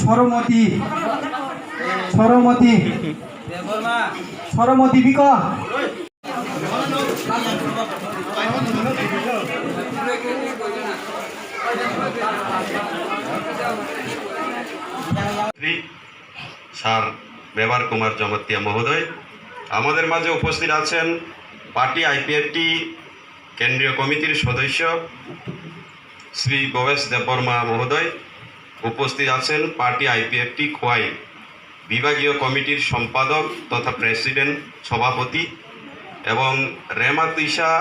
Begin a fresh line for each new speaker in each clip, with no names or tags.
সরমতি সরমতি সরমতি বিক
স্যার ব্যবহার কুমার জমাতিয়া মহোদয়, আমাদের মাঝে উপস্থিত আছেন পার্টি আইপিএফটি কেন্দ্রীয় কমিটির সদস্য শ্রী ভবেশ দেববর্মা মহোদয়, উপস্থিত আছেন পার্টি আইপিএফটি খোয়াই বিভাগীয় কমিটির সম্পাদক তথা প্রেসিডেন্ট সভাপতি এবং রেমাতিসা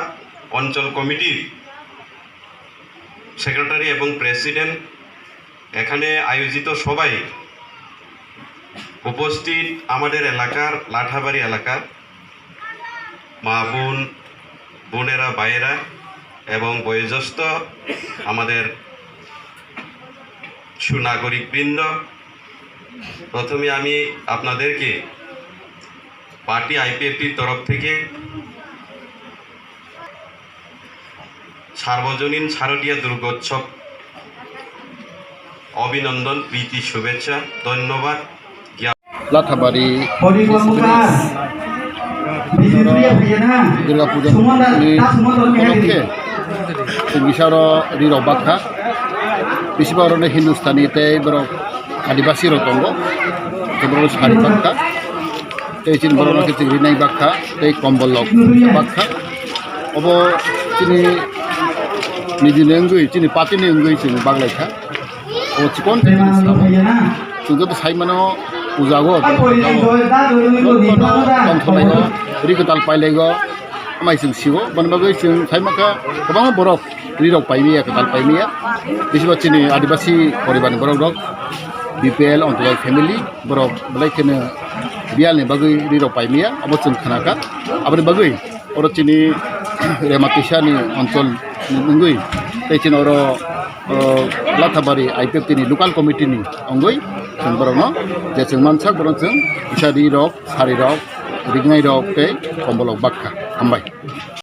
অঞ্চল কমিটির সেক্রেটারি এবং প্রেসিডেন্ট, এখানে আয়োজিত সবাই উপস্থিত আমাদের এলাকার লাঠাবাড়ি এলাকার মা বোনেরা ভাইয়েরা এবং বয়োজ্যেষ্ঠ আমাদের সুনাগরিকবৃন্দ, প্রথমে আমি আপনাদেরকে পার্টি আইপিএফটির তরফ থেকে সার্বজনীন শারদীয়া দুর্গোৎসব অভিনন্দন, প্রীতি, শুভেচ্ছা, ধন্যবাদ।
লাঠাবাড়ি দুর্গা পুজো উপলক্ষে বিশাল রিরব বাখা বেশিরভাগ হিন্দুস্তানিতে আদিবাসী রতঙ্গ সারি বাখা চিনি বড় রিনাই বাখা কম্বল বাখা अब চিনি নিদিনে অঙ্গুই চিনি পাতিনি অঙ্গুই চিনি বাংলাইখা ও চিকন जोंथ' साइमानो उजागो तंथनायगो रिगताल पाइलायगो माइजों सिगो बनबागै जों साइमाखा गोबां बरफ रिरक पाइमिया कताल पाइमिया बिसिबा चिनि आदिवासी परिबारनि बरफ रक बिपिएल अंतल फेमिली बरफ बलायखनो बियालनि बागै रिरक पाइमिया अब जों खानाखा आबनि बागै और चिनि रेमातिसानि अंचल नंगै तैचिन और लाठाबारि आइपिएफटिनि लोकाल कमिटिनि अंगै जों बरनो जे जों मानसा बरन जों बिसारि रक सारि रक रिगनाय रक कम्बलक बाक्का हामबाय।